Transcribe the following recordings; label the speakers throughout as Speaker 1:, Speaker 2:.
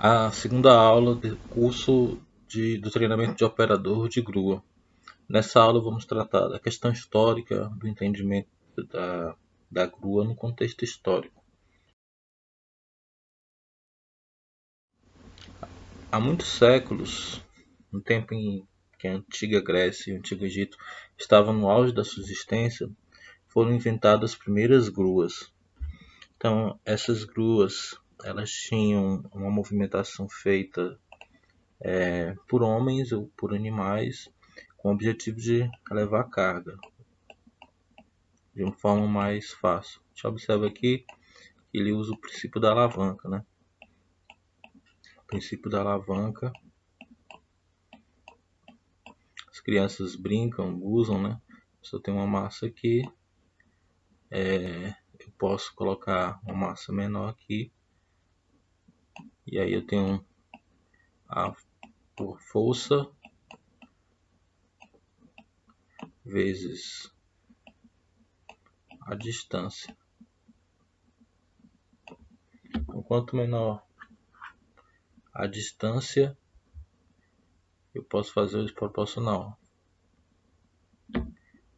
Speaker 1: A segunda aula do curso do treinamento de operador de grua. Nessa aula vamos tratar da questão histórica do entendimento da grua no contexto histórico. Há muitos séculos, no tempo em que a antiga Grécia e o antigo Egito estavam no auge da sua existência, foram inventadas as primeiras gruas. Então, essas gruas elas tinham uma movimentação feita por homens ou por animais, com o objetivo de levar carga de uma forma mais fácil. A gente observa aqui que ele usa o princípio da alavanca, né? O princípio da alavanca. As crianças brincam, usam, né? Se eu tenho uma massa aqui, eu posso colocar uma massa menor aqui, e aí eu tenho a força vezes a distância. Então, quanto menor a distância, eu posso fazer o desproporcional.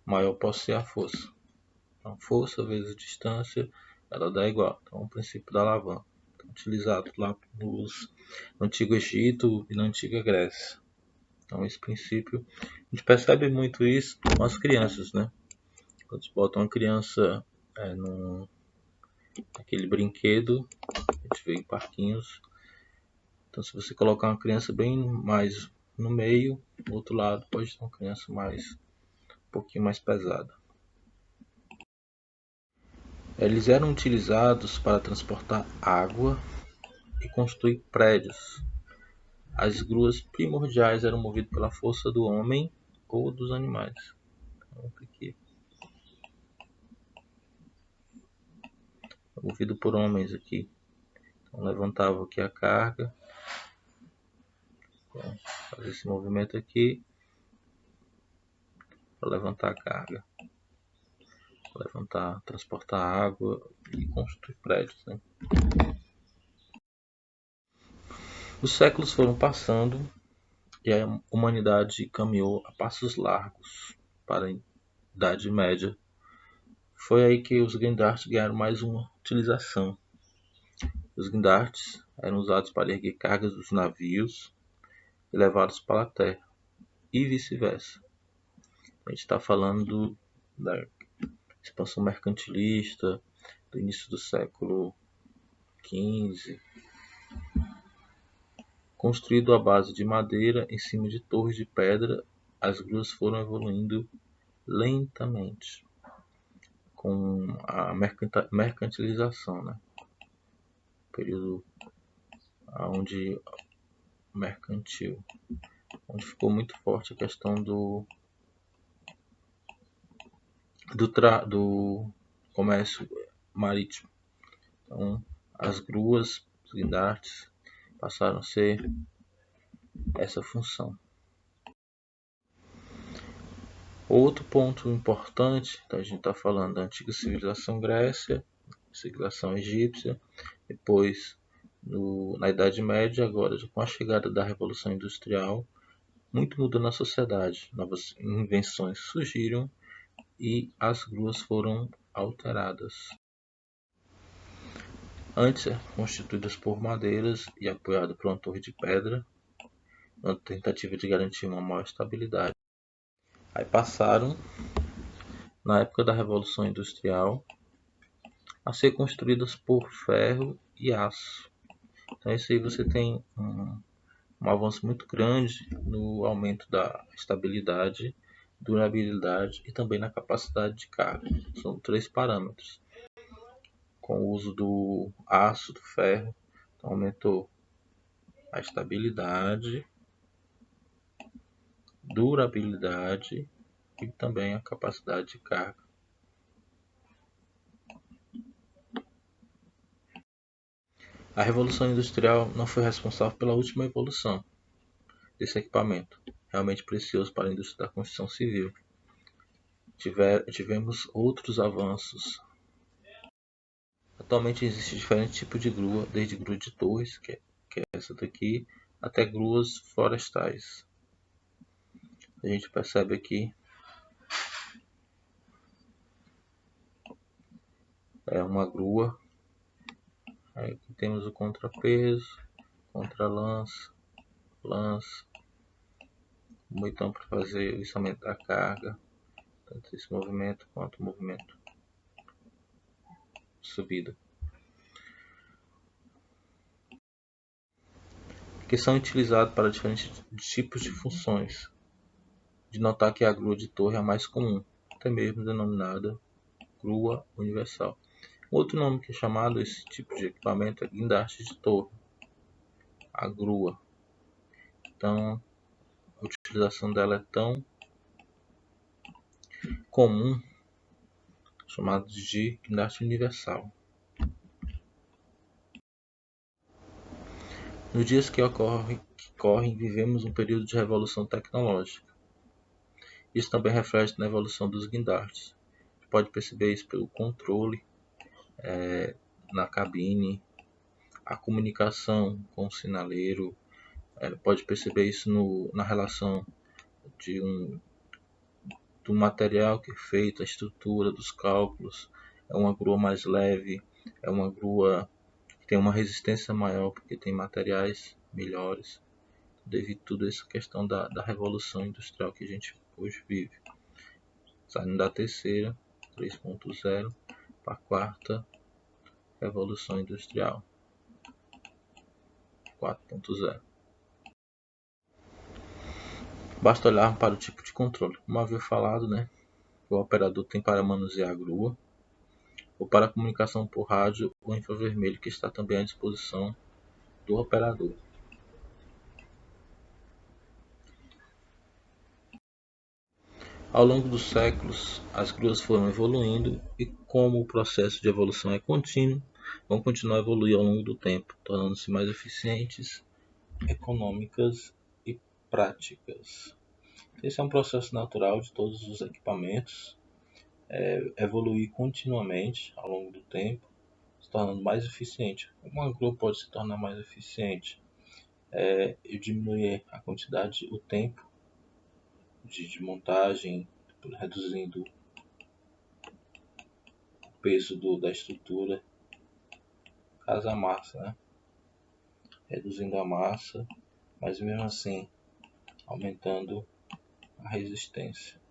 Speaker 1: Maior posso ser a força. Então, força vezes distância, ela dá igual. Então, o princípio da alavanca, utilizado lá no Antigo Egito e na Antiga Grécia. Então, esse princípio, a gente percebe muito isso com as crianças, né? Quando você bota uma criança naquele brinquedo, a gente vê em parquinhos. Então, se você colocar uma criança bem mais no meio, do outro lado pode ter uma criança um pouquinho mais pesada. Eles eram utilizados para transportar água e construir prédios. As gruas primordiais eram movidas pela força do homem ou dos animais. Então, aqui, movido por homens aqui. Então, levantava aqui a carga. Então, fazer esse movimento aqui para levantar a carga. Levantar, transportar água e construir prédios, né? Os séculos foram passando e a humanidade caminhou a passos largos para a Idade Média. Foi aí que os guindartes ganharam mais uma utilização. Os guindartes eram usados para erguer cargas dos navios e levá-los para a terra, e vice-versa. A gente está falando da expansão mercantilista do início do século XV, construído à base de madeira em cima de torres de pedra. As gruas foram evoluindo lentamente com a mercantilização, né? Período onde mercantil, onde ficou muito forte a questão do comércio marítimo. Então, as gruas, os guindartes, passaram a ser essa função. Outro ponto importante, então a gente está falando da antiga civilização Grécia, civilização egípcia, depois na Idade Média, agora com a chegada da Revolução Industrial, muito mudou na sociedade, novas invenções surgiram e as gruas foram alteradas. Antes constituídas por madeiras e apoiadas por uma torre de pedra, na tentativa de garantir uma maior estabilidade. Aí passaram, na época da Revolução Industrial, a ser construídas por ferro e aço. Então isso aí você tem um avanço muito grande no aumento da estabilidade, durabilidade e também na capacidade de carga. São 3 parâmetros. Com o uso do aço, do ferro, então aumentou a estabilidade, durabilidade e também a capacidade de carga. A Revolução Industrial não foi responsável pela última evolução desse equipamento, realmente precioso para a indústria da construção civil. Tivemos outros avanços. Atualmente existe diferentes tipos de grua, desde grua de torres, que que é essa daqui, até gruas florestais. A gente percebe aqui é uma grua. Aí aqui temos o contrapeso, contralance, lance, o moitão para fazer o içamento da carga, tanto esse movimento quanto o movimento de subida, que são utilizados para diferentes tipos de funções. De notar que a grua de torre é a mais comum, até mesmo denominada grua universal. Outro nome que é chamado esse tipo de equipamento é guindaste de torre, a grua. Então, a utilização dela é tão comum, chamado de guindaste universal. Nos dias que correm, vivemos um período de revolução tecnológica. Isso também reflete na evolução dos guindastes. A gente pode perceber isso pelo controle na cabine, a comunicação com o sinaleiro, pode perceber isso na relação do material que é feito, a estrutura dos cálculos. É uma grua mais leve, é uma grua que tem uma resistência maior porque tem materiais melhores, devido a toda essa questão da revolução industrial que a gente hoje vive. Saindo da terceira, 3.0, para a quarta revolução industrial, 4.0. Basta olhar para o tipo de controle. Como havia falado, o operador tem para manusear a grua, ou para comunicação por rádio ou infravermelho, que está também à disposição do operador. Ao longo dos séculos, as gruas foram evoluindo e, como o processo de evolução é contínuo, vão continuar a evoluir ao longo do tempo, tornando-se mais eficientes, econômicas e práticas. Esse é um processo natural de todos os equipamentos, evoluir continuamente ao longo do tempo, se tornando mais eficiente. Uma grua pode se tornar mais eficiente e diminuir a quantidade, o tempo de montagem, reduzindo o peso da estrutura, caso a massa, reduzindo a massa, mas mesmo assim aumentando a resistência.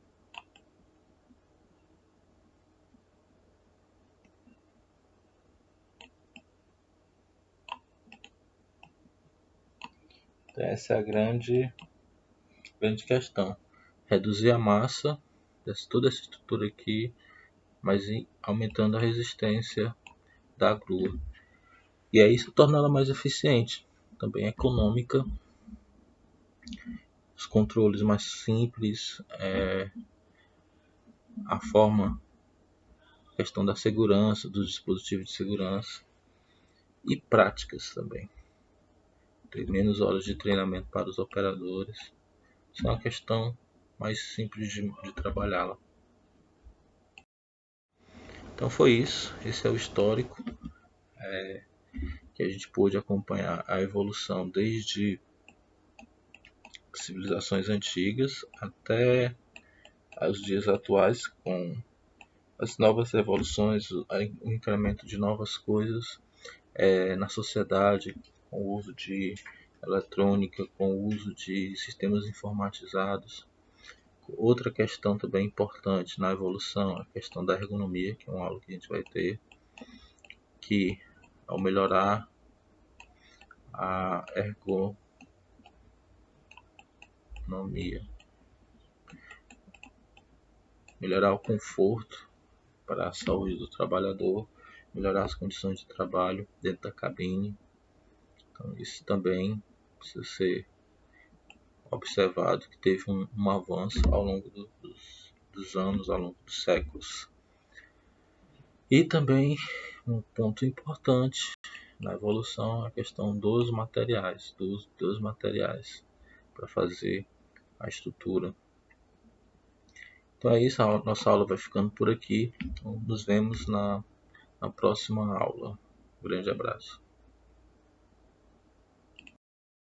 Speaker 1: Então essa é a grande questão. Reduzir a massa, toda essa estrutura aqui, mas aumentando a resistência da grua. E aí isso torna ela mais eficiente, também econômica, os controles mais simples, a forma, a questão da segurança, dos dispositivos de segurança e práticas também. Tem menos horas de treinamento para os operadores. Isso é uma questão mais simples de trabalhá-la. Então foi isso. Esse é o histórico que a gente pôde acompanhar a evolução desde civilizações antigas até os dias atuais, com as novas evoluções, o incremento de novas coisas na sociedade, com o uso de eletrônica, com o uso de sistemas informatizados. Outra questão também importante na evolução é a questão da ergonomia, que é uma aula que a gente vai ter, que ao melhorar a ergonomia, melhorar o conforto para a saúde do trabalhador, melhorar as condições de trabalho dentro da cabine. Então isso também precisa ser observado, que teve um avanço ao longo dos anos, ao longo dos séculos. E também um ponto importante na evolução é a questão dos materiais, dos materiais para fazer a estrutura. Então é isso, a nossa aula vai ficando por aqui. Então, nos vemos na próxima aula. Um grande abraço.